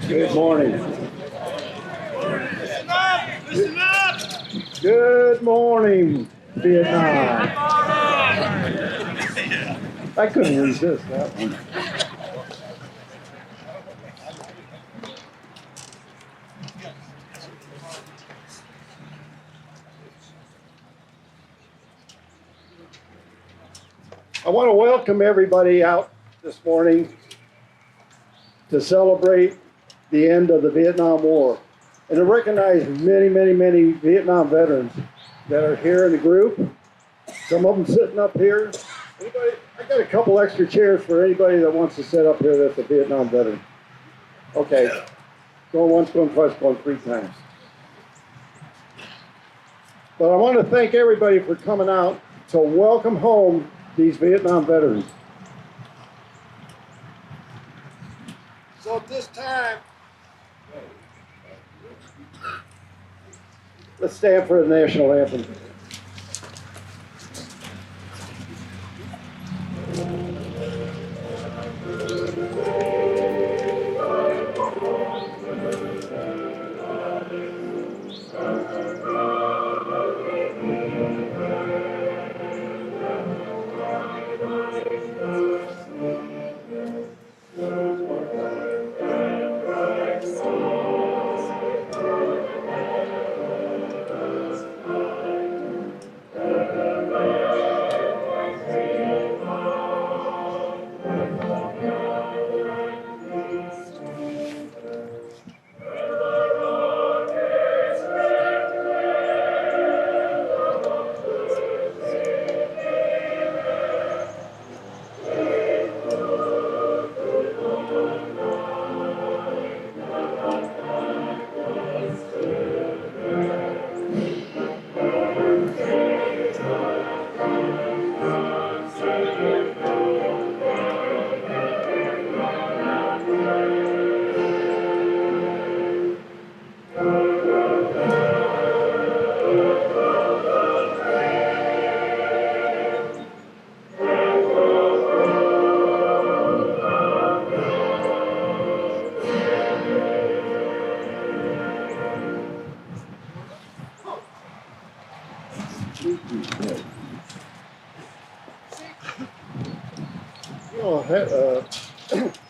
Good morning. Listen up! Listen up! Good morning, Vietnam. I couldn't resist that one. I want to welcome everybody out this morning to celebrate the end of the Vietnam War and to recognize many, many, many Vietnam veterans that are here in the group. Some of them sitting up here. Anybody, I got a couple extra chairs for anybody that wants to sit up here that's a Vietnam veteran. Okay, going once, going twice, going three times. But I want to thank everybody for coming out to welcome home these Vietnam veterans. So at this time, let's stand for the national anthem.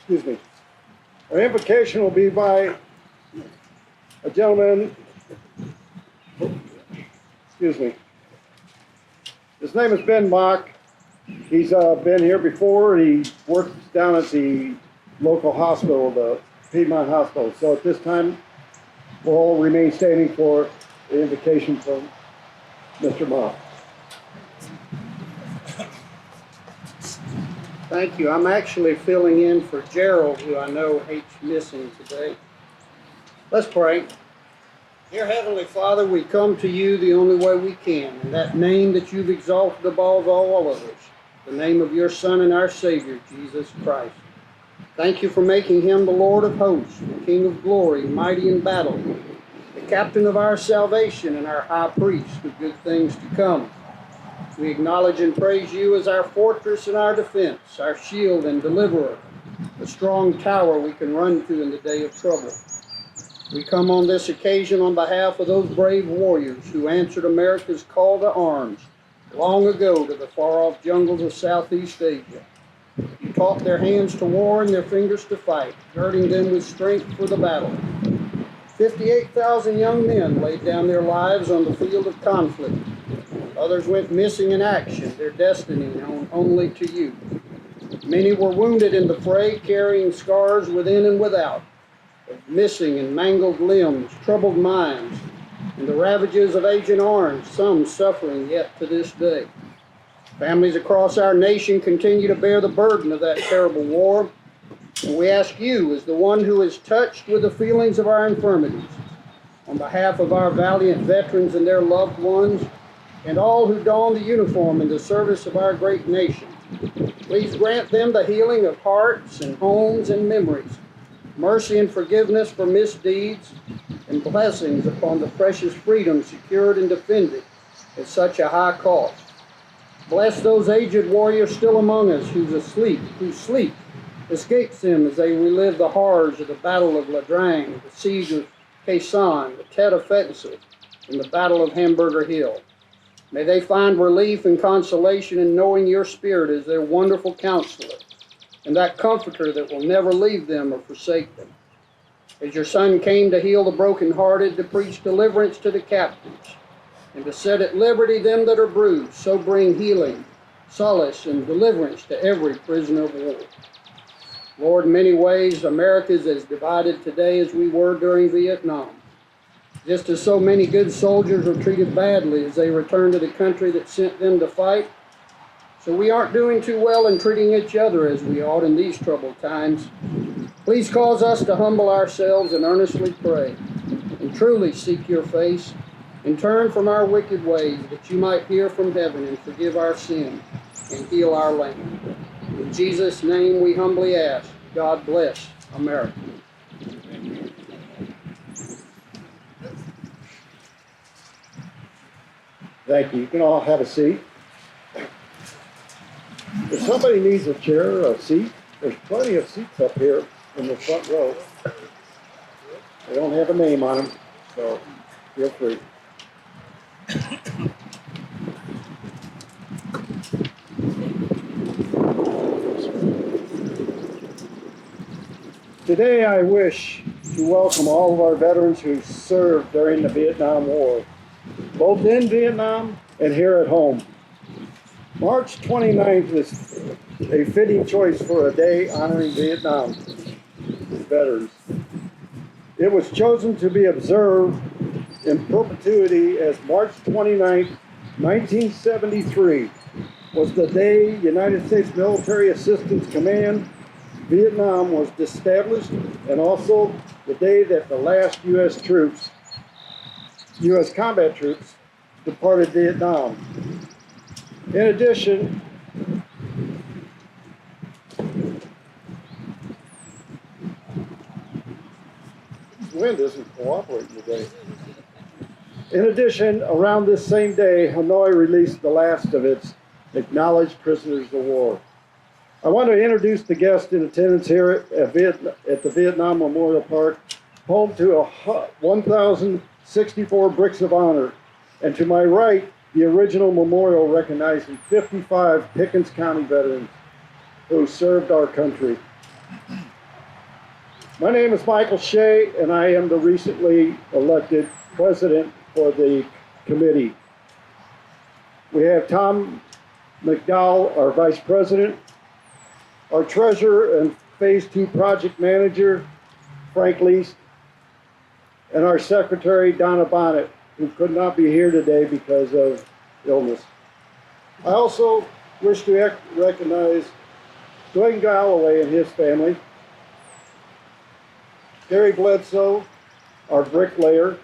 Excuse me. Our invocation will be by a gentleman. Excuse me. His name is Ben Mock. He's been here before. He works down at the local hospital, the Piedmont Hospital. So at this time, we'll all remain standing for the invocation from Mr. Mock. Thank you. I'm actually filling in for Gerald, who I know hates missing today. Let's pray. Dear Heavenly Father, we come to you the only way we can, in that name that you've exalted above all others, the name of your Son and our Savior, Jesus Christ. Thank you for making him the Lord of hosts, the King of glory, mighty in battle, the captain of our salvation and our high priest of good things to come. We acknowledge and praise you as our fortress and our defense, our shield and deliverer, the strong tower we can run to in the day of trouble. We come on this occasion on behalf of those brave warriors who answered America's call to arms long ago to the far-off jungles of Southeast Asia. You taught their hands to war and their fingers to fight, girding them with strength for the battle. 58,000 young men laid down their lives on the field of conflict. Others went missing in action, their destiny known only to you. Many were wounded in the fray, carrying scars within and without, of missing and mangled limbs, troubled minds, and the ravages of Agent Orange, some suffering yet to this day. Families across our nation continue to bear the burden of that terrible war, and we ask you, as the one who is touched with the feelings of our infirmities, on behalf of our valiant veterans and their loved ones, and all who don the uniform in the service of our great nation, please grant them the healing of hearts and homes and memories, mercy and forgiveness for misdeeds, and blessings upon the precious freedom secured and defended at such a high cost. Bless those aged warriors still among us who sleep escapes them as they relive the horrors of the Battle of La Drang, the siege of Khe Sanh, the Tet Offensive, and the Battle of Hamburger Hill. May they find relief and consolation in knowing your Spirit is their wonderful counselor and that comforter that will never leave them or forsake them. As your Son came to heal the brokenhearted, to preach deliverance to the captives, and to set at liberty them that are bruised, so bring healing, solace, and deliverance to every prisoner of war. Lord, in many ways, America is as divided today as we were during Vietnam. Just as so many good soldiers are treated badly as they return to the country that sent them to fight, so we aren't doing too well in treating each other as we ought in these troubled times. Please cause us to humble ourselves and earnestly pray, and truly seek your face, and turn from our wicked ways, that you might hear from heaven and forgive our sin and heal our land. In Jesus' name we humbly ask. God bless America. Thank you. You can all have a seat. If somebody needs a chair or a seat, there's plenty of seats up here in the front row. They don't have a name on them, so feel free. Today I wish to welcome all of our veterans who served during the Vietnam War, both in Vietnam and here at home. March 29th is a fitting choice for a day honoring Vietnam veterans. It was chosen to be observed in perpetuity as March 29th, 1973 was the day United States Military Assistance Command Vietnam was established, and also the day that the last U.S. combat troops departed Vietnam. In addition, this wind isn't cooperating today. In addition, around this same day, Hanoi released the last of its acknowledged prisoners of war. I want to introduce the guests in attendance here at the Vietnam Memorial Park, home to 1,064 bricks of honor, and to my right, the original memorial recognizing 55 Pickens County veterans who served our country. My name is Michael Shea, and I am the recently elected president for the committee. We have Tom McDowell, our vice president, our treasurer and Phase 2 project manager, Frank Leist, and our secretary, Donna Bonnet, who could not be here today because of illness. I also wish to recognize Dwayne Galloway and his family, Gary Bledsoe, our bricklayer,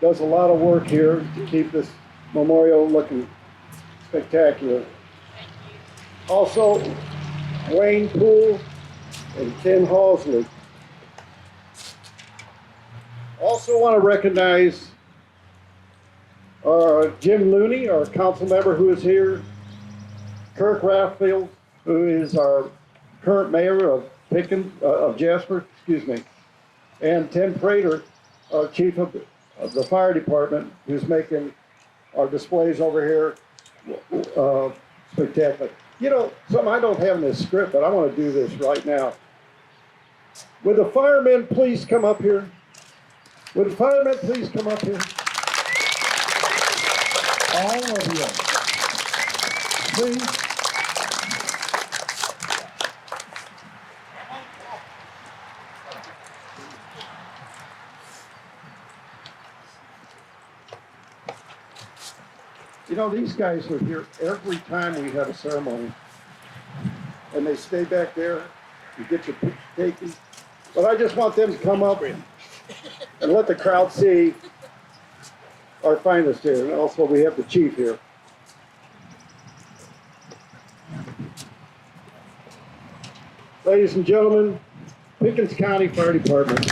does a lot of work here to keep this memorial looking spectacular. Also, Wayne Poole and Ken Halsley. Also want to recognize Jim Looney, our council member who is here, Kirk Rathfield, who is our current mayor of Jasper, and Tim Prater, our chief of the fire department, who's making our displays over here spectacular. You know, something I don't have in this script, but I want to do this right now. Would the firemen please come up here? Would the firemen please come up here? All of you. Please. You know, these guys are here every time we have a ceremony. And they stay back there, you get your picture taken. But I just want them to come up and let the crowd see our finest here. And also we have the chief here. Ladies and gentlemen, Pickens County Fire Department.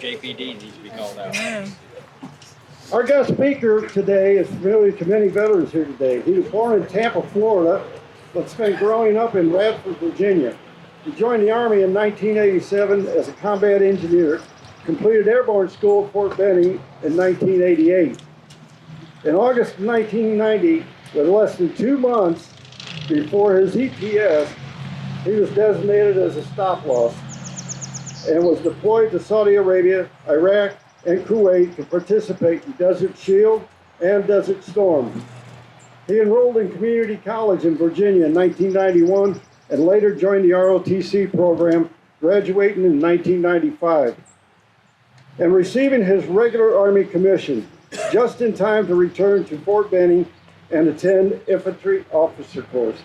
JPD needs to be called out. Our guest speaker today is familiar to many veterans here today. He was born in Tampa, Florida, but spent growing up in Radford, Virginia. He joined the Army in 1987 as a combat engineer, completed airborne school at Fort Benning in 1988. In August of 1990, with less than 2 months before his EPS, he was designated as a stop loss and was deployed to Saudi Arabia, Iraq, and Kuwait to participate in Desert Shield and Desert Storm. He enrolled in community college in Virginia in 1991 and later joined the ROTC program, graduating in 1995 and receiving his regular Army commission just in time to return to Fort Benning and attend infantry officer course.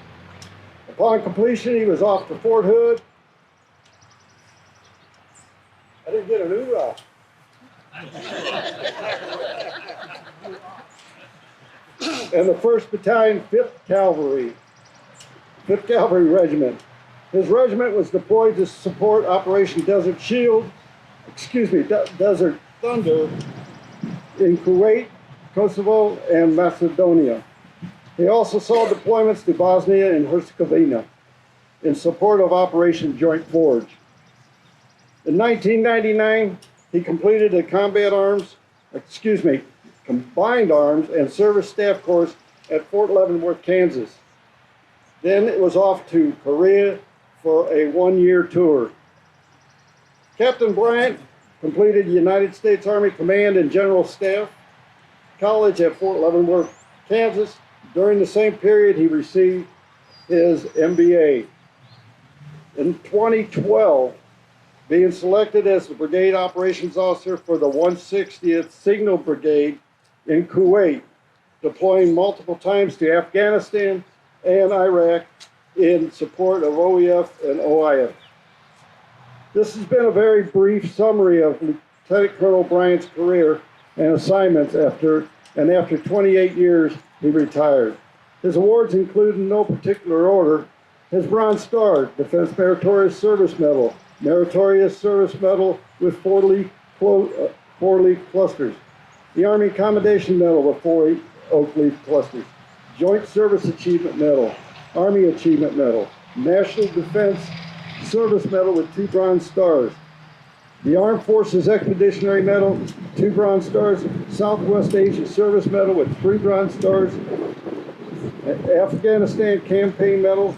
Upon completion, he was off to Fort Hood. I didn't get an hoorah. And the 1st Battalion, 5th Cavalry Regiment. His regiment was deployed to support Operation Desert Desert Thunder in Kuwait, Kosovo, and Macedonia. He also saw deployments to Bosnia and Herzegovina in support of Operation Joint Forge. In 1999, he completed a combined arms and service staff course at Fort Leavenworth, Kansas. Then it was off to Korea for a 1-year tour. Captain Bryant completed United States Army Command and General Staff College at Fort Leavenworth, Kansas. During the same period, he received his MBA. In 2012, being selected as the Brigade Operations Officer for the 160th Signal Brigade in Kuwait, deploying multiple times to Afghanistan and Iraq in support of OEF and OIF. This has been a very brief summary of Lieutenant Colonel Bryant's career and assignments after 28 years, he retired. His awards include, in no particular order, his Bronze Star, Defense Meritorious Service Medal, Meritorious Service Medal with 4-leaf clusters, the Army Commendation Medal with 4 oak leaf clusters, Joint Service Achievement Medal, Army Achievement Medal, National Defense Service Medal with 2 Bronze Stars, the Armed Forces Expeditionary Medal, 2 Bronze Stars, Southwest Asia Service Medal with 3 Bronze Stars, Afghanistan Campaign Medal,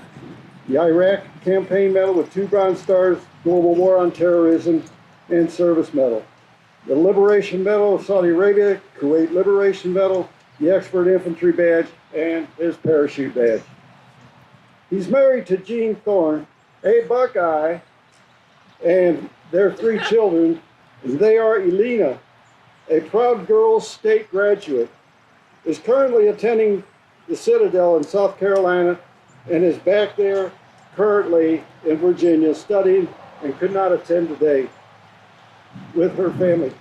the Iraq Campaign Medal with 2 Bronze Stars, Global War on Terrorism, and Service Medal, the Liberation Medal of Saudi Arabia, Kuwait Liberation Medal, the Expert Infantry Badge, and his Parachute Badge. He's married to Jean Thorne, a Buckeye, and their 3 children. They are Elena, a Proud Girls State graduate, is currently attending the Citadel in South Carolina, and is back there currently in Virginia studying and could not attend today with her family.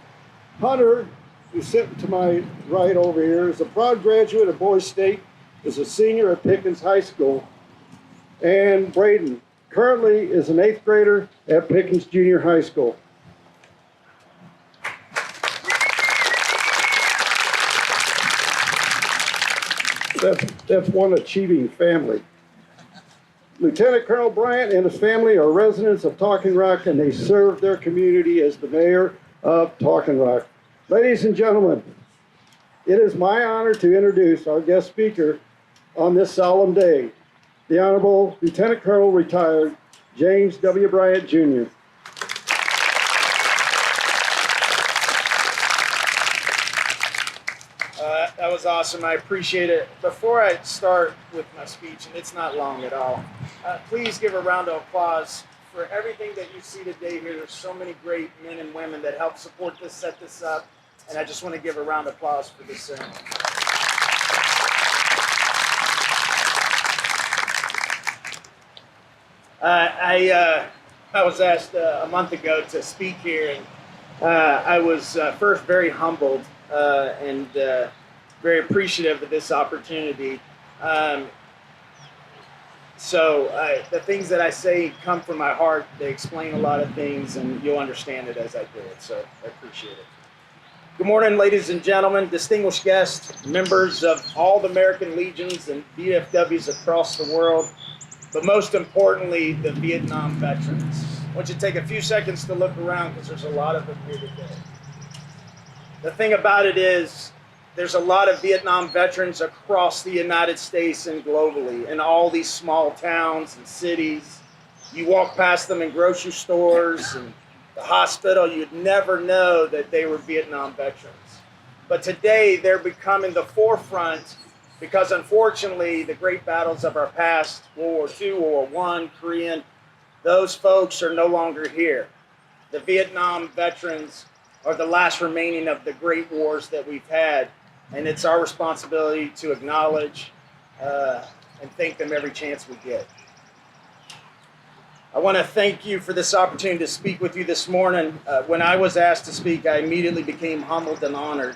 Hunter, who's sitting to my right over here, is a proud graduate of Boise State, is a senior at Pickens High School, and Braden currently is an 8th grader at Pickens Junior High School. That's one achieving family. Lieutenant Colonel Bryant and his family are residents of Talking Rock, and they serve their community as the mayor of Talking Rock. Ladies and gentlemen, it is my honor to introduce our guest speaker on this solemn day, the Honorable Lieutenant Colonel retired James W. Bryant Jr. That was awesome. I appreciate it. Before I start with my speech, and it's not long at all, please give a round of applause for everything that you see today here. There's so many great men and women that help support this, set this up, and I just want to give a round of applause for this ceremony. I was asked a month ago to speak here, and I was first very humbled and very appreciative of this opportunity. So the things that I say come from my heart. They explain a lot of things, and you'll understand it as I do it. So I appreciate it. Good morning, ladies and gentlemen, distinguished guests, members of all the American Legions and VFWs across the world, but most importantly, the Vietnam veterans. I want you to take a few seconds to look around because there's a lot of them here today. The thing about it is, there's a lot of Vietnam veterans across the United States and globally, in all these small towns and cities. You walk past them in grocery stores and the hospital, you'd never know that they were Vietnam veterans. But today, they're becoming the forefront because, unfortunately, the great battles of our past, World War II, World War I, Korean, those folks are no longer here. The Vietnam veterans are the last remaining of the great wars that we've had, and it's our responsibility to acknowledge and thank them every chance we get. I want to thank you for this opportunity to speak with you this morning. When I was asked to speak, I immediately became humbled and honored,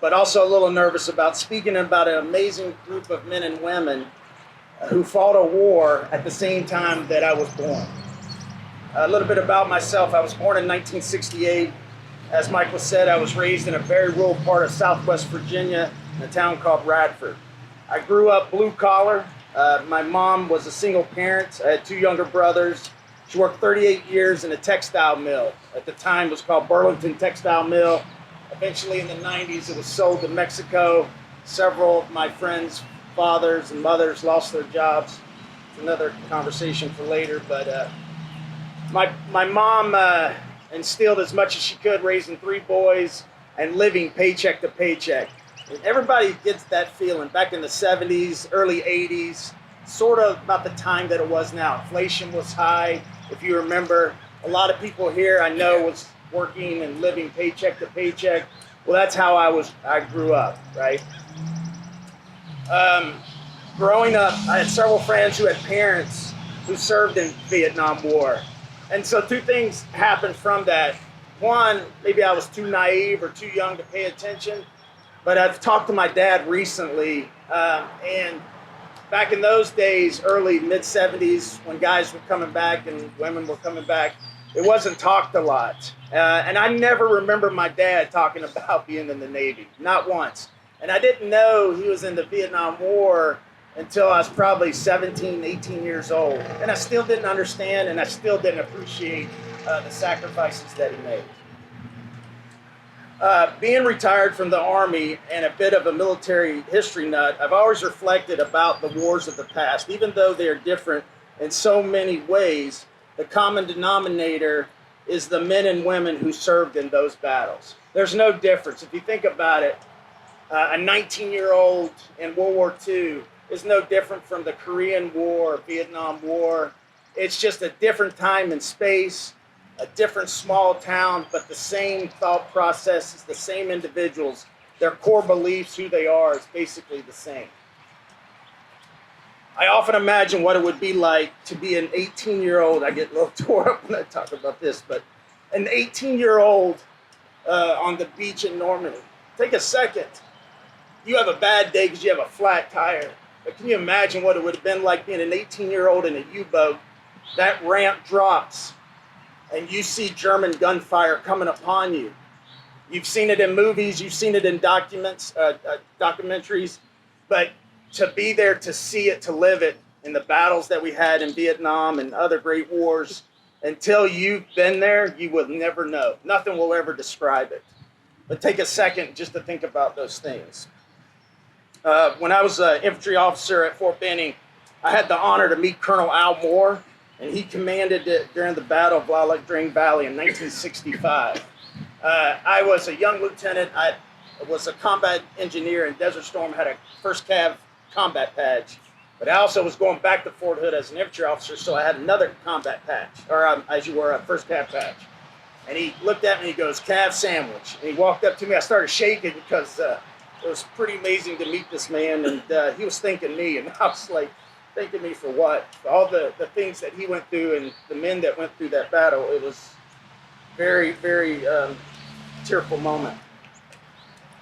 but also a little nervous about speaking about an amazing group of men and women who fought a war at the same time that I was born. A little bit about myself. I was born in 1968. As Michael said, I was raised in a very rural part of Southwest Virginia in a town called Radford. I grew up blue collar. My mom was a single parent. I had two younger brothers. She worked 38 years in a textile mill. At the time, it was called Burlington Textile Mill. Eventually, in the 90s, it was sold to Mexico. Several of my friends' fathers and mothers lost their jobs. It's another conversation for later. But my mom instilled as much as she could, raising three boys and living paycheck to paycheck. And everybody gets that feeling back in the 70s, early 80s, sort of about the time that it was now. Inflation was high. If you remember, a lot of people here I know was working and living paycheck to paycheck. Well, that's how I grew up, right? Growing up, I had several friends who had parents who served in Vietnam War. And so two things happened from that. One, maybe I was too naive or too young to pay attention, but I've talked to my dad recently, and back in those days, early mid-70s, when guys were coming back and women were coming back, it wasn't talked a lot. And I never remember my dad talking about being in the Navy, not once. And I didn't know he was in the Vietnam War until I was probably 17, 18 years old. And I still didn't understand, and I still didn't appreciate the sacrifices that he made. Being retired from the Army and a bit of a military history nut, I've always reflected about the wars of the past. Even though they are different in so many ways, the common denominator is the men and women who served in those battles. There's no difference. If you think about it, a 19-year-old in World War II is no different from the Korean War, Vietnam War. It's just a different time and space, a different small town, but the same thought processes, the same individuals. Their core beliefs, who they are, is basically the same. I often imagine what it would be like to be an 18-year-old. I get a little tore up when I talk about this, but an 18-year-old on the beach in Normandy. Take a second. You have a bad day because you have a flat tire. But can you imagine what it would have been like being an 18-year-old in a U-boat? That ramp drops, and you see German gunfire coming upon you. You've seen it in movies, you've seen it in documentaries, but to be there, to see it, to live it in the battles that we had in Vietnam and other great wars, until you've been there, you will never know. Nothing will ever describe it. But take a second just to think about those things. When I was an infantry officer at Fort Benning, I had the honor to meet Colonel Al Moore, and he commanded it during the Battle of Lilac Drain Valley in 1965. I was a young lieutenant. I was a combat engineer in Desert Storm, had a 1st Cav combat badge, but I also was going back to Fort Hood as an infantry officer, so I had another combat patch, or as you were, a 1st Cav patch. And he looked at me and he goes, "Cav sandwich." And he walked up to me. I started shaking because it was pretty amazing to meet this man, and he was thanking me, and I was like, thanking me for what? All the things that he went through and the men that went through that battle. It was very, very tearful moment.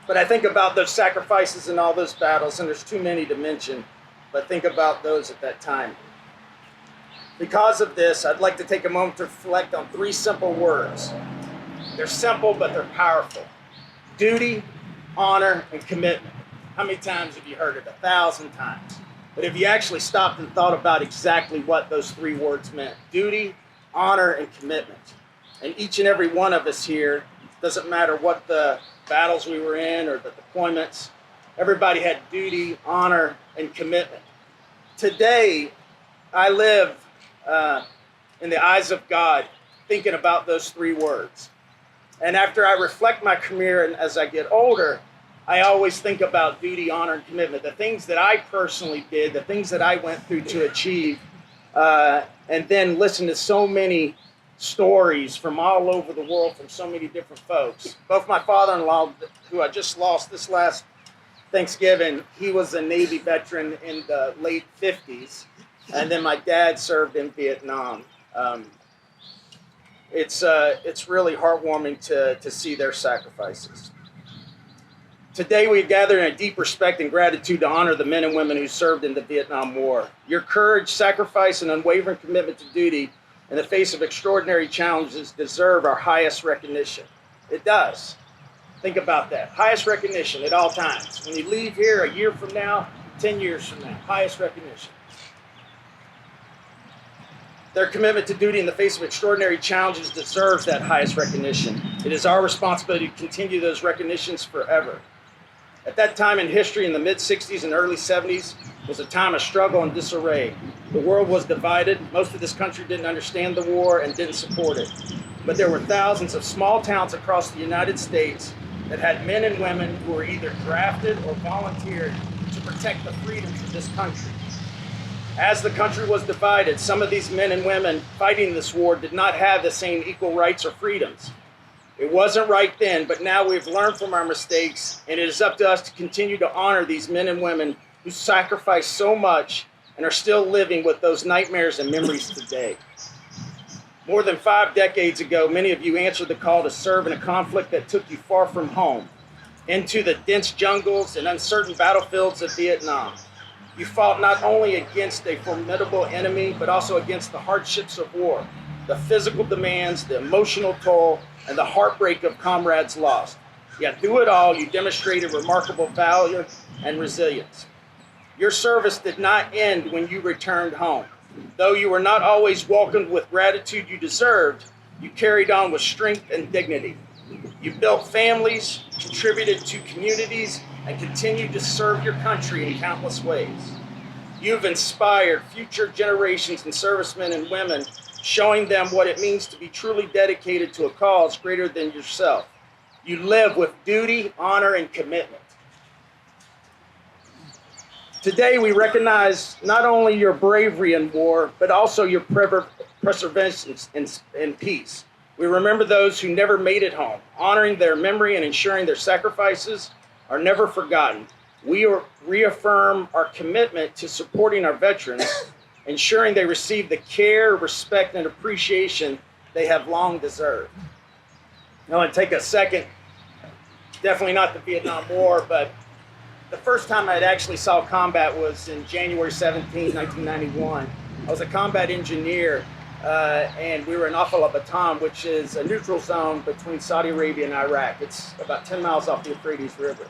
But I think about those sacrifices and all those battles, and there's too many to mention. but think about those at that time. Because of this, I'd like to take a moment to reflect on 3 simple words. They're simple, but they're powerful. Duty, honor, and commitment. How many times have you heard it? 1,000 times. But if you actually stopped and thought about exactly what those 3 words meant, duty, honor, and commitment. And each and every one of us here, doesn't matter what the battles we were in or the deployments, everybody had duty, honor, and commitment. Today, I live in the eyes of God thinking about those 3 words. And after I reflect my career and as I get older, I always think about duty, honor, and commitment, the things that I personally did, the things that I went through to achieve, and then listen to so many stories from all over the world from so many different folks. Both my father-in-law, who I just lost this last Thanksgiving, he was a Navy veteran in the late 50s, and then my dad served in Vietnam. It's really heartwarming to see their sacrifices. Today we gather in a deep respect and gratitude to honor the men and women who served in the Vietnam War. Your courage, sacrifice, and unwavering commitment to duty in the face of extraordinary challenges deserve our highest recognition. It does. Think about that. Highest recognition at all times. When you leave here a year from now, 10 years from now, highest recognition. Their commitment to duty in the face of extraordinary challenges deserves that highest recognition. It is our responsibility to continue those recognitions forever. At that time in history, in the mid-60s and early 70s, was a time of struggle and disarray. The world was divided. Most of this country didn't understand the war and didn't support it. But there were thousands of small towns across the United States that had men and women who were either drafted or volunteered to protect the freedoms of this country. As the country was divided, some of these men and women fighting this war did not have the same equal rights or freedoms. It wasn't right then, but now we've learned from our mistakes, and it is up to us to continue to honor these men and women who sacrificed so much and are still living with those nightmares and memories today. More than 5 decades ago, many of you answered the call to serve in a conflict that took you far from home, into the dense jungles and uncertain battlefields of Vietnam. You fought not only against a formidable enemy, but also against the hardships of war, the physical demands, the emotional toll, and the heartbreak of comrades lost. Yet through it all, you demonstrated remarkable valor and resilience. Your service did not end when you returned home. Though you were not always welcomed with gratitude you deserved, you carried on with strength and dignity. You built families, contributed to communities, and continued to serve your country in countless ways. You've inspired future generations and servicemen and women, showing them what it means to be truly dedicated to a cause greater than yourself. You live with duty, honor, and commitment. Today, we recognize not only your bravery in war, but also your perseverance in peace. We remember those who never made it home, honoring their memory and ensuring their sacrifices are never forgotten. We reaffirm our commitment to supporting our veterans, ensuring they receive the care, respect, and appreciation they have long deserved. I want to take a second, definitely not the Vietnam War, but the first time I actually saw combat was in January 17, 1991. I was a combat engineer, and we were in Al-Bataan, which is a neutral zone between Saudi Arabia and Iraq. It's about 10 miles off the Euphrates River.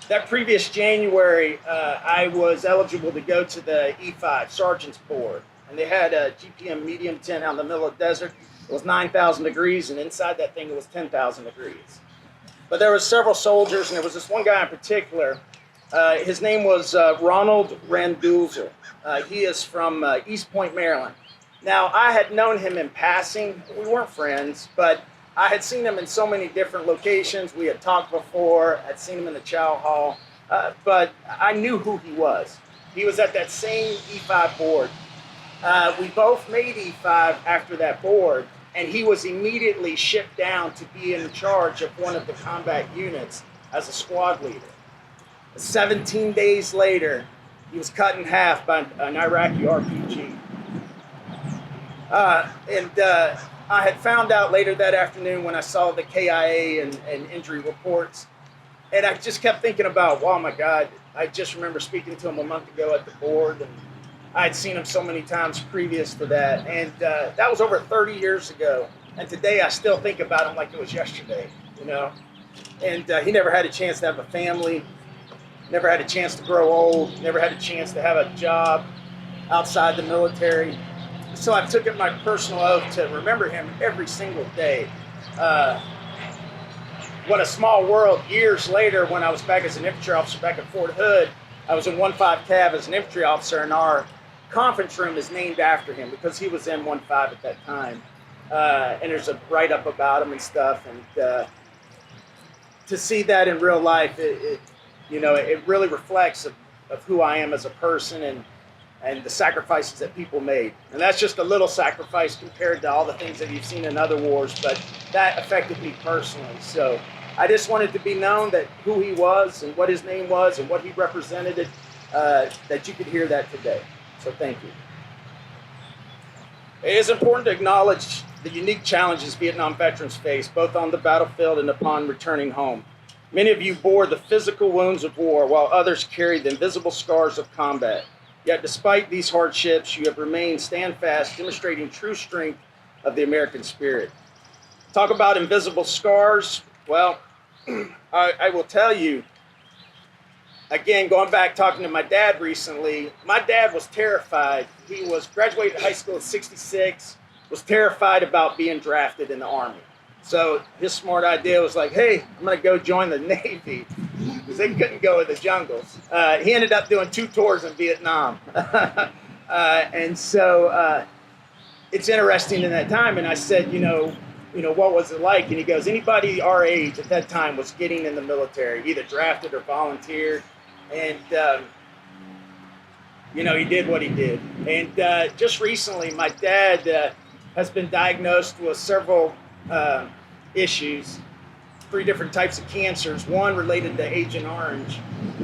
That previous January, I was eligible to go to the E5 Sergeant's Board, and they had a GPM medium tent out in the middle of the desert. It was 9,000 degrees, and inside that thing it was 10,000 degrees. But there were several soldiers, and there was this one guy in particular. His name was Ronald Randulzer. He is from East Point, Maryland. Now, I had known him in passing. We weren't friends, but I had seen him in so many different locations. We had talked before. I'd seen him in the chow hall, but I knew who he was. He was at that same E5 board. We both made E5 after that board, and he was immediately shipped down to be in charge of one of the combat units as a squad leader. 17 days later, he was cut in half by an Iraqi RPG. I had found out later that afternoon when I saw the KIA and injury reports, and I just kept thinking about, oh my God, I just remember speaking to him a month ago at the board, and I had seen him so many times previous to that, and that was over 30 years ago. And today I still think about him like it was yesterday, you know. And he never had a chance to have a family, never had a chance to grow old, never had a chance to have a job outside the military. So I took it my personal oath to remember him every single day. What a small world. Years later, when I was back as an infantry officer back at Fort Hood, I was in 1-5 Cav as an infantry officer, and our conference room is named after him because he was in 1-5 at that time. And there's a write-up about him and stuff. And to see that in real life, it really reflects of who I am as a person and the sacrifices that people made. And that's just a little sacrifice compared to all the things that you've seen in other wars, but that affected me personally. So I just wanted to be known that who he was and what his name was and what he represented, that you could hear that today. So thank you. It is important to acknowledge the unique challenges Vietnam veterans face, both on the battlefield and upon returning home. Many of you bore the physical wounds of war, while others carried the invisible scars of combat. Yet despite these hardships, you have remained standfast, demonstrating true strength of the American spirit. Talk about invisible scars. Well, I will tell you, again, going back talking to my dad recently, my dad was terrified. He was graduated high school in '66, was terrified about being drafted in the Army. So his smart idea was like, hey, I'm going to go join the Navy because they couldn't go in the jungles. He ended up doing 2 tours in Vietnam. And so it's interesting in that time. And I said, you know, what was it like? And he goes, anybody our age at that time was getting in the military, either drafted or volunteered. And, he did what he did. And just recently, my dad has been diagnosed with several issues, 3 different types of cancers, one related to Agent Orange.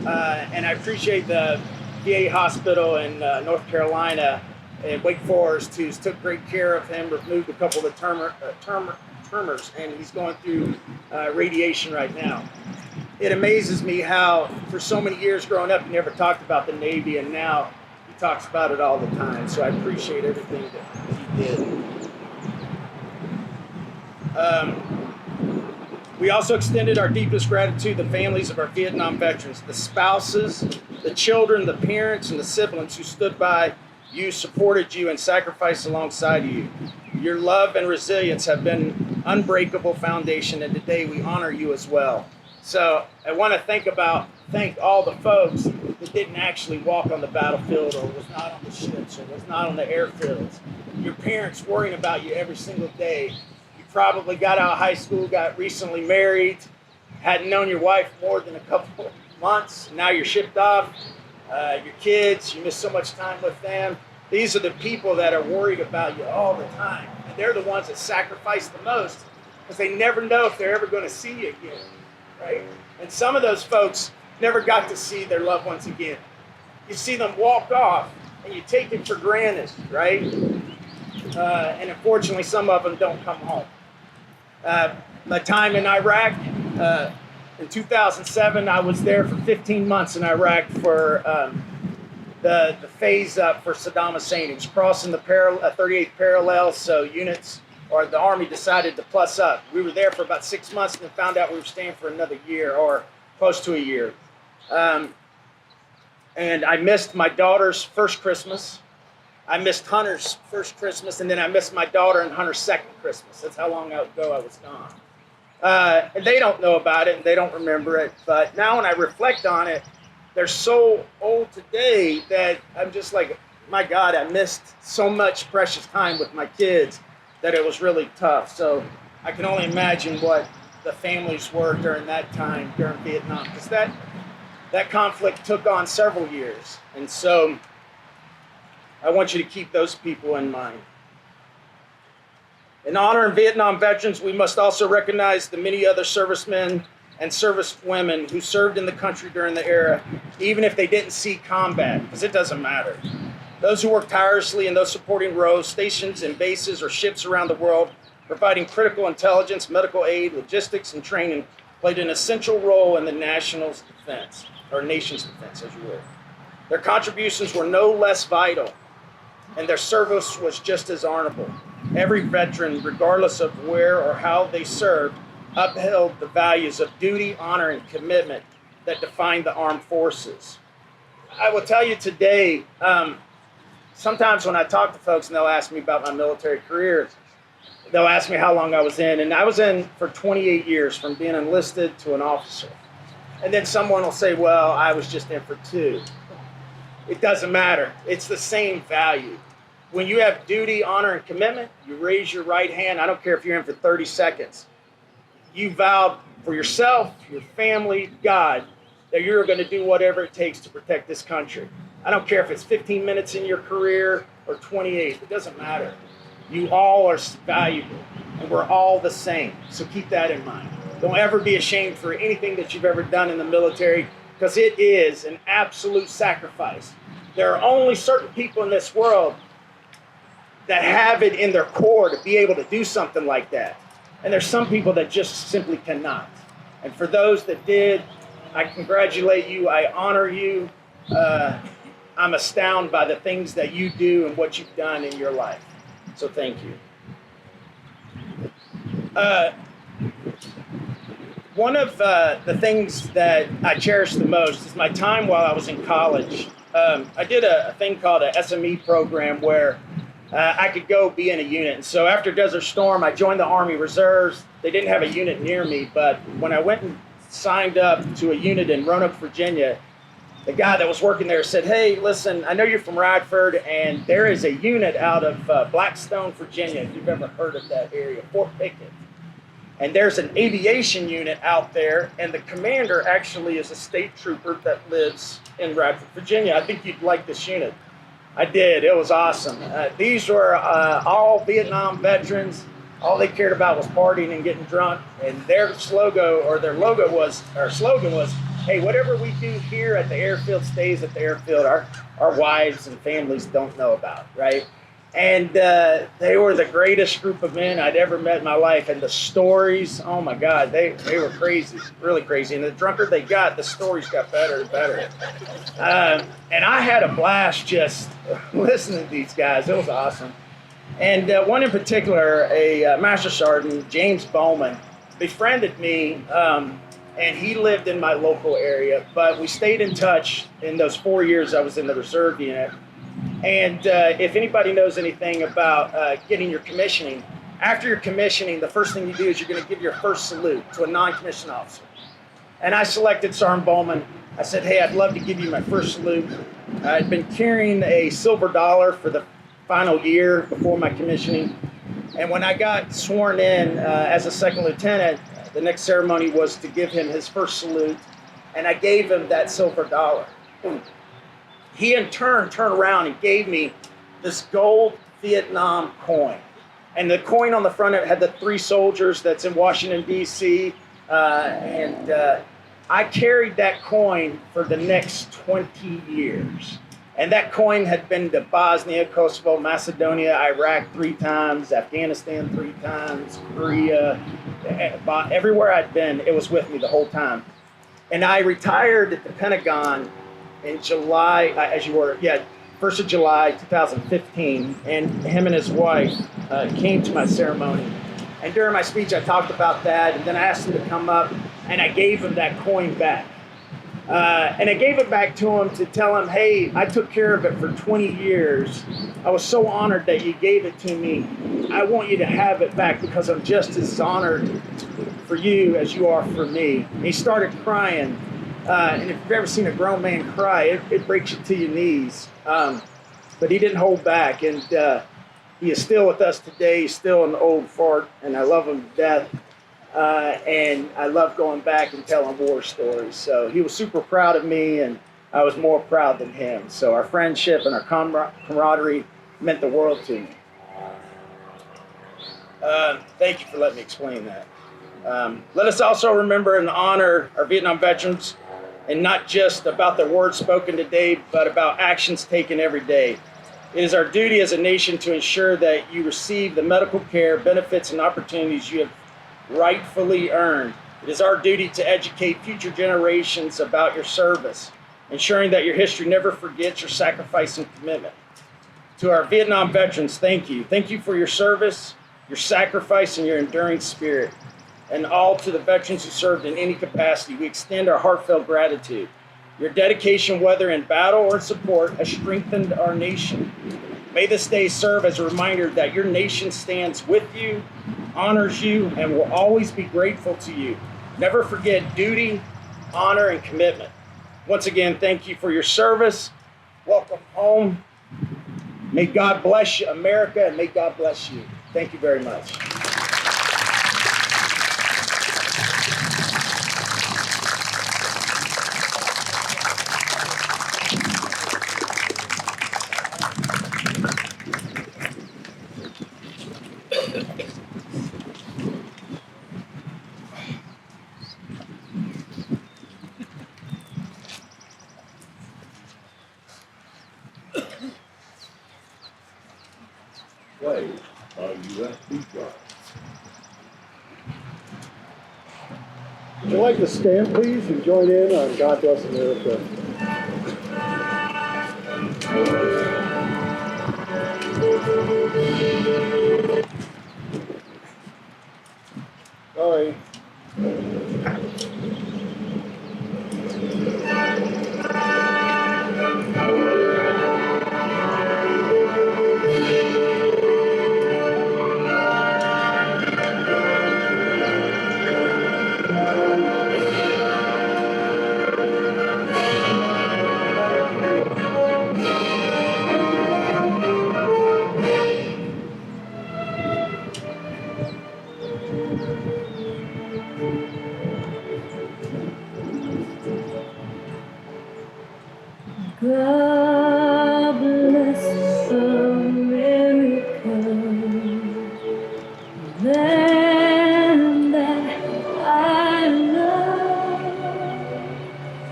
And I appreciate the VA hospital in North Carolina and Wake Forest, who's took great care of him, removed a couple of the tumors, and he's going through radiation right now. It amazes me how for so many years growing up, he never talked about the Navy, and now he talks about it all the time. So I appreciate everything that he did. We also extended our deepest gratitude to the families of our Vietnam veterans, the spouses, the children, the parents, and the siblings who stood by you, supported you, and sacrificed alongside you. Your love and resilience have been unbreakable foundation, and today we honor you as well. So I want to thank all the folks that didn't actually walk on the battlefield or was not on the ships or was not on the airfields. Your parents worrying about you every single day. Probably got out of high school, got recently married, hadn't known your wife more than a couple of months. Now you're shipped off. Your kids, you miss so much time with them. These are the people that are worried about you all the time. And they're the ones that sacrifice the most because they never know if they're ever going to see you again, right? And some of those folks never got to see their loved ones again. You see them walk off and you take it for granted, right? And unfortunately, some of them don't come home. My time in Iraq, in 2007, I was there for 15 months in Iraq for the phase up for Saddam Hussein. He was crossing the 38th parallel, so units or the Army decided to plus up. We were there for about 6 months and then found out we were staying for another year or close to a year. And I missed my daughter's first Christmas. I missed Hunter's first Christmas, and then I missed my daughter and Hunter's second Christmas. That's how long ago I was gone. And they don't know about it, and they don't remember it. But now when I reflect on it, they're so old today that I'm just like, my God, I missed so much precious time with my kids that it was really tough. So I can only imagine what the families were during that time, during Vietnam, because that conflict took on several years. And so I want you to keep those people in mind. In honoring Vietnam veterans, we must also recognize the many other servicemen and servicewomen who served in the country during the era, even if they didn't see combat, because it doesn't matter. Those who worked tirelessly in those supporting roles, stations and bases or ships around the world, providing critical intelligence, medical aid, logistics, and training, played an essential role in the national's defense. or nation's defense, as you will. Their contributions were no less vital, and their service was just as honorable. Every veteran, regardless of where or how they served, upheld the values of duty, honor, and commitment that define the armed forces. I will tell you today, sometimes when I talk to folks and they'll ask me about my military career, they'll ask me how long I was in, and I was in for 28 years, from being enlisted to an officer. And then someone will say, well, I was just in for 2. It doesn't matter. It's the same value. When you have duty, honor, and commitment, you raise your right hand. I don't care if you're in for 30 seconds. You vowed for yourself, your family, God, that you're going to do whatever it takes to protect this country. I don't care if it's 15 minutes in your career or 28. It doesn't matter. You all are valuable, and we're all the same. So keep that in mind. Don't ever be ashamed for anything that you've ever done in the military, because it is an absolute sacrifice. There are only certain people in this world that have it in their core to be able to do something like that. And there's some people that just simply cannot. And for those that did, I congratulate you. I honor you. I'm astounded by the things that you do and what you've done in your life. So thank you. One of the things that I cherish the most is my time while I was in college. I did a thing called a SME program where I could go be in a unit. And so after Desert Storm, I joined the Army Reserves. They didn't have a unit near me, but when I went and signed up to a unit in Roanoke, Virginia, the guy that was working there said, hey, listen, I know you're from Radford, and there is a unit out of Blackstone, Virginia, if you've ever heard of that area, Fort Pickett. And there's an aviation unit out there, and the commander actually is a state trooper that lives in Radford, Virginia. I think you'd like this unit. I did. It was awesome. These were all Vietnam veterans. All they cared about was partying and getting drunk. And their slogan was, hey, whatever we do here at the airfield stays at the airfield. Our wives and families don't know about, right? And they were the greatest group of men I'd ever met in my life. And the stories, oh my God, they were crazy, really crazy. And the drunker they got, the stories got better and better. And I had a blast just listening to these guys. It was awesome. And one in particular, a Master Sergeant, James Bowman, befriended me, and he lived in my local area. But we stayed in touch in those 4 years I was in the reserve unit. And if anybody knows anything about getting your commissioning, after your commissioning, the first thing you do is you're going to give your first salute to a non-commissioned officer. And I selected Sergeant Bowman. I said, hey, I'd love to give you my first salute. I'd been carrying a silver dollar for the final year before my commissioning. And when I got sworn in as a second lieutenant, the next ceremony was to give him his first salute. And I gave him that silver dollar. He in turn turned around and gave me this gold Vietnam coin. And the coin on the front of it had the 3 soldiers that's in Washington, D.C. I carried that coin for the next 20 years. And that coin had been to Bosnia, Kosovo, Macedonia, Iraq 3 times, Afghanistan 3 times, Korea. Everywhere I'd been, it was with me the whole time. And I retired at the Pentagon in July, 1st of July, 2015. And him and his wife came to my ceremony. And during my speech, I talked about that. And then I asked him to come up, and I gave him that coin back. And I gave it back to him to tell him, hey, I took care of it for 20 years. I was so honored that you gave it to me. I want you to have it back because I'm just as honored for you as you are for me. And he started crying. And if you've ever seen a grown man cry, it breaks you to your knees. But he didn't hold back. And he is still with us today. He's still an old fart, and I love him to death. And I love going back and telling war stories. So he was super proud of me, and I was more proud than him. So our friendship and our camaraderie meant the world to me. Thank you for letting me explain that. Let us also remember and honor our Vietnam veterans, and not just about the words spoken today, but about actions taken every day. It is our duty as a nation to ensure that you receive the medical care, benefits, and opportunities you have rightfully earned. It is our duty to educate future generations about your service, ensuring that your history never forgets your sacrifice and commitment. To our Vietnam veterans, thank you. Thank you for your service, your sacrifice, and your enduring spirit. And all to the veterans who served in any capacity, we extend our heartfelt gratitude. Your dedication, whether in battle or in support, has strengthened our nation. May this day serve as a reminder that your nation stands with you, honors you, and will always be grateful to you. Never forget duty, honor, and commitment. Once again, thank you for your service. Welcome home. May God bless you, America, and may God bless you. Thank you very much. Play on USB drive. Would you like to stand, please, and join in on God Bless America? Sorry. God bless America, land that I love.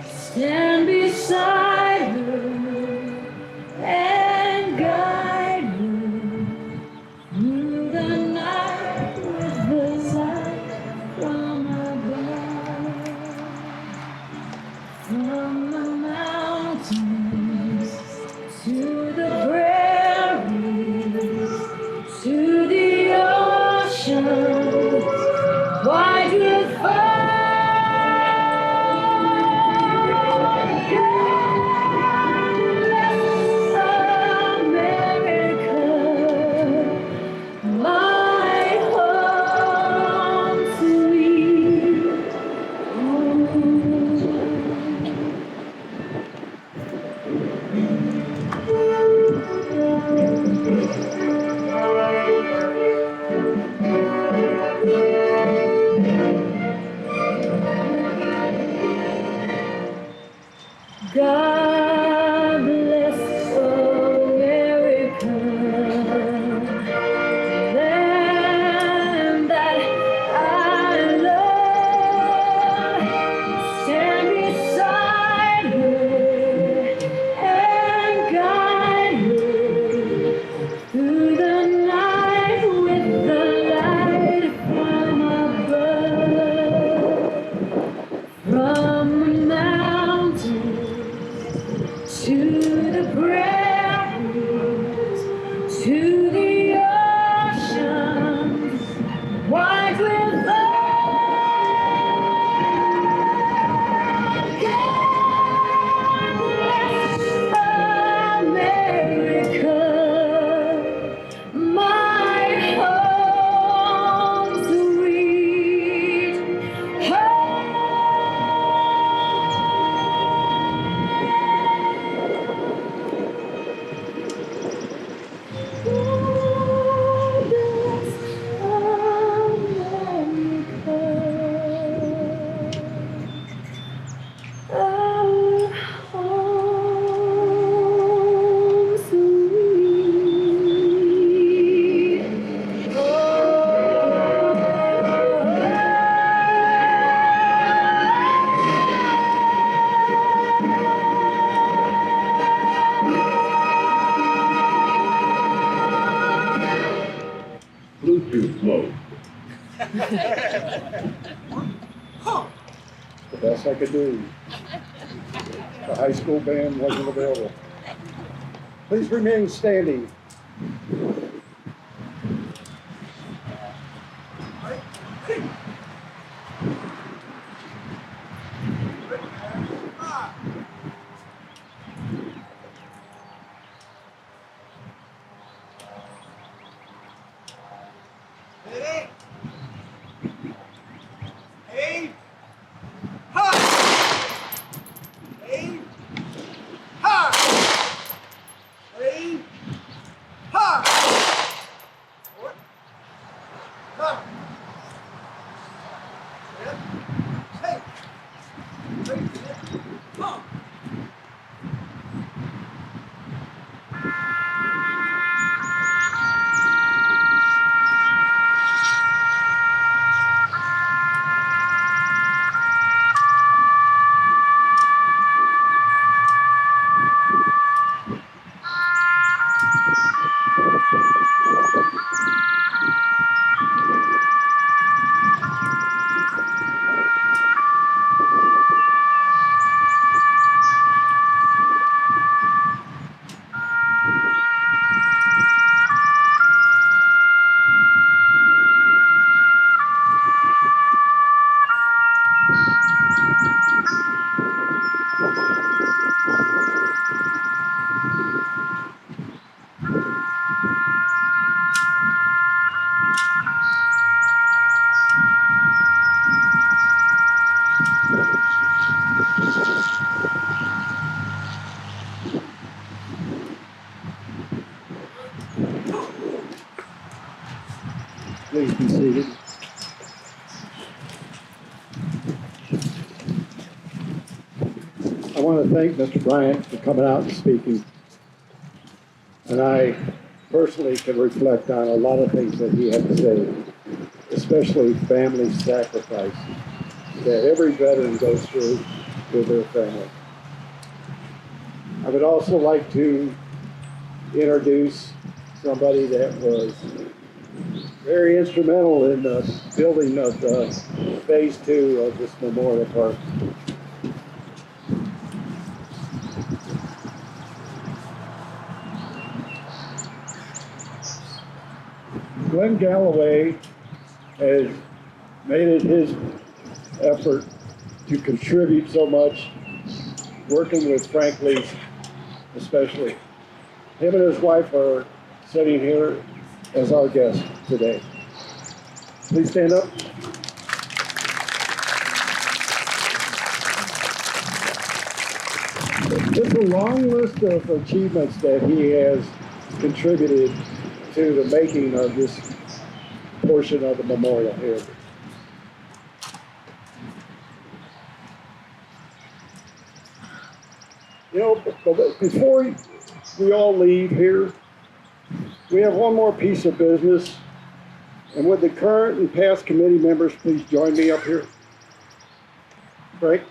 Stand beside her and guide her through the night with the light from above. From the mountains to the prairies, to the oceans, wide with fire. America, my home sweet home. God bless America, land that I love. Stand beside her and guide her through the night with the light from above. From the mountains to the prairies, to the oceans, wide with America, my home sweet home. Bluetooth mode. I could do. The high school band wasn't available. Please remain standing. Please be seated. I want to thank Mr. Bryant for coming out and speaking. And I personally can reflect on a lot of things that he had to say, especially family sacrifice that every veteran goes through with their family. I would also like to introduce somebody that was very instrumental in the building of phase 2 of this memorial park. Glenn Galloway has made it his effort to contribute so much, working with Frank Leist especially. Him and his wife are sitting here as our guests today. Please stand up. It's a long list of achievements that he has contributed to the making of this portion of the memorial here. You know, before we all leave here, we have one more piece of business. And would the current and past committee members please join me up here? Frank?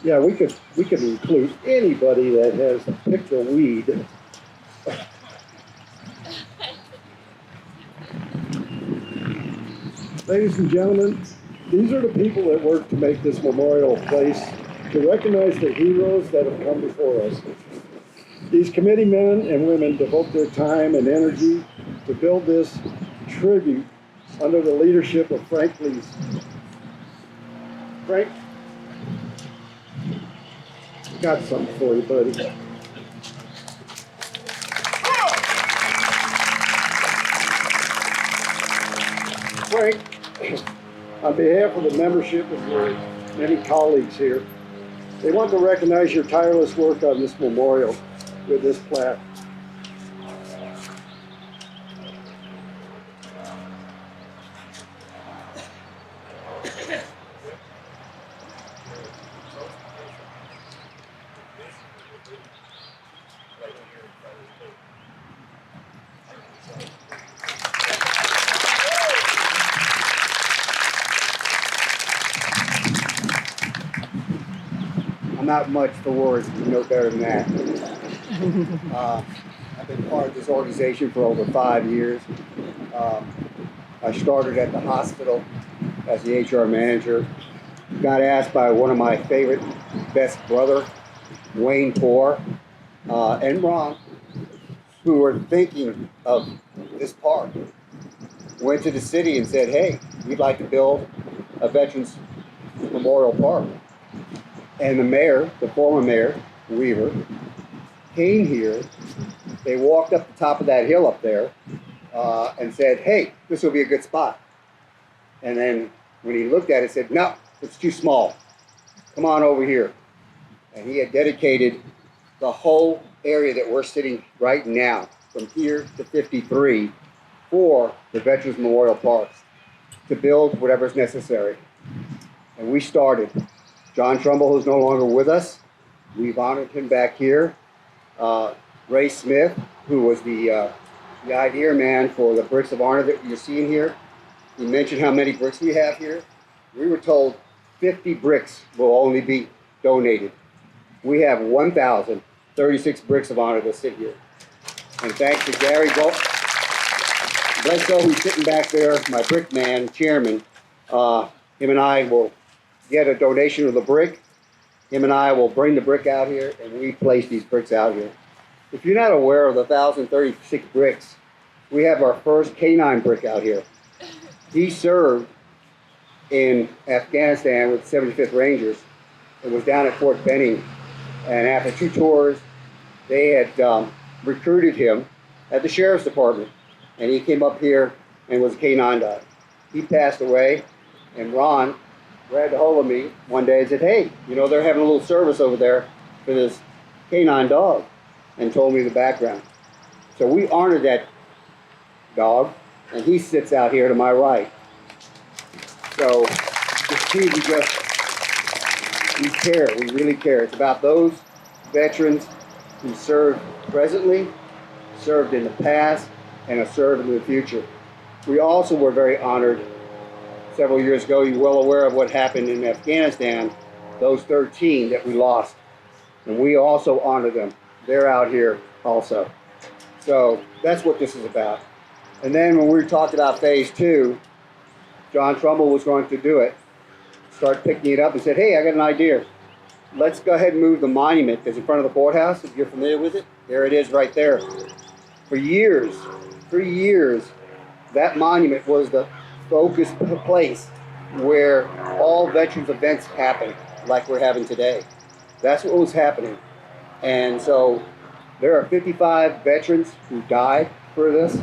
Yeah, we could include anybody that has picked a weed. Ladies and gentlemen, these are the people that work to make this memorial place, to recognize the heroes that have come before us. These committee men and women devote their time and energy to build this tribute under the leadership of Frank Leist. Frank, got something for you, buddy. Frank, on behalf of the membership of your many colleagues here, they want to recognize your tireless work on this memorial with this plaque. not much for words, you know better than that. I've been part of this organization for over 5 years. I started at the hospital as the HR manager. Got asked by one of my favorite best brother, Wayne Poor, and Ron, who were thinking of this park. Went to the city and said, hey, we'd like to build a Veterans Memorial Park. And the mayor, the former mayor, Weaver, came here. They walked up the top of that hill up there and said, hey, this will be a good spot. And then when he looked at it, said, no, it's too small. Come on over here. And he had dedicated the whole area that we're sitting right now, from here to 53, for the Veterans Memorial Parks, to build whatever's necessary. And we started. John Trumbull, who's no longer with us, we've honored him back here. Ray Smith, who was the idea man for the bricks of honor that you're seeing here. He mentioned how many bricks we have here. We were told 50 bricks will only be donated. We have 1,036 bricks of honor that sit here. And thanks to Gary Bledsoe, who's sitting back there, my brick man, chairman, him and I will get a donation of the brick. Him and I will bring the brick out here, and we place these bricks out here. If you're not aware of the 1,036 bricks, we have our first K-9 brick out here. He served in Afghanistan with the 75th Rangers and was down at Fort Benning. And after 2 tours, they had recruited him at the Sheriff's Department. And he came up here and was a K-9 dog. He passed away, and Ron grabbed a hold of me one day and said, hey, you know, they're having a little service over there for this K-9 dog, and told me the background. So we honored that dog, and he sits out here to my right. So we care, we really care. It's about those veterans who served presently, served in the past, and have served in the future. We also were very honored several years ago. You're well aware of what happened in Afghanistan, those 13 that we lost. And we also honor them. They're out here also. So that's what this is about. And then when we talked about phase 2, John Trumbull was going to do it. Start picking it up and said, hey, I got an idea. Let's go ahead and move the monument that's in front of the courthouse, if you're familiar with it. There it is right there. For years, that monument was the focus place where all veterans events happen, like we're having today. That's what was happening. And so there are 55 veterans who died for this,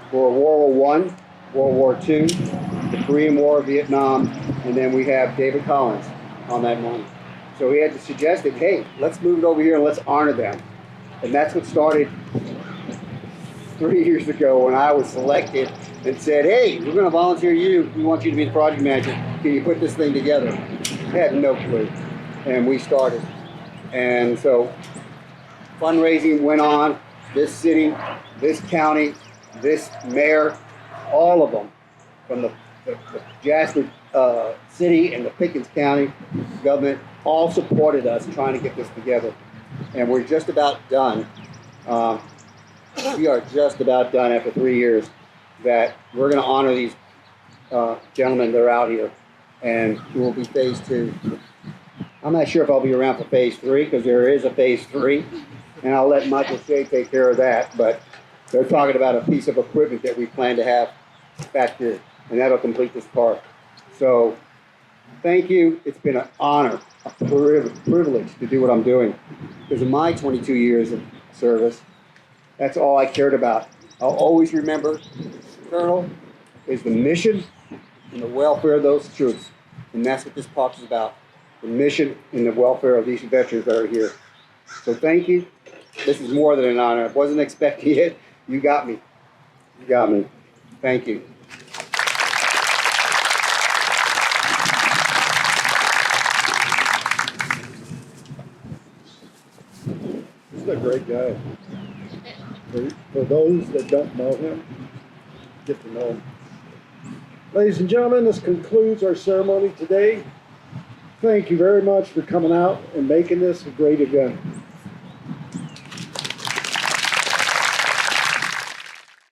for World War I, World War II, the Korean War, Vietnam, and then we have David Collins on that monument. So he had suggested, hey, let's move it over here and let's honor them. And that's what started 3 years ago when I was selected and said, hey, we're going to volunteer you. We want you to be the project manager. Can you put this thing together? I had no clue. And we started. And so fundraising went on. This city, this county, this mayor, all of them, from the Jasper city and the Pickens County government, all supported us trying to get this together. And we're just about done. We are just about done after 3 years that we're going to honor these gentlemen that are out here. And it will be phase 2. I'm not sure if I'll be around for phase 3 because there is a phase 3. And I'll let Michael Shea take care of that. But they're talking about a piece of equipment that we plan to have back here. And that'll complete this park. So thank you. It's been an honor, a privilege to do what I'm doing. Because in my 22 years of service, that's all I cared about. I'll always remember, Colonel, is the mission and the welfare of those troops. And that's what this park is about. The mission and the welfare of these veterans that are here. So thank you. This is more than an honor. I wasn't expecting it. You got me. You got me. Thank you. This is a great guy. For those that don't know him, get to know him. Ladies and gentlemen, this concludes our ceremony today. thank you very much for coming out and making this a great event.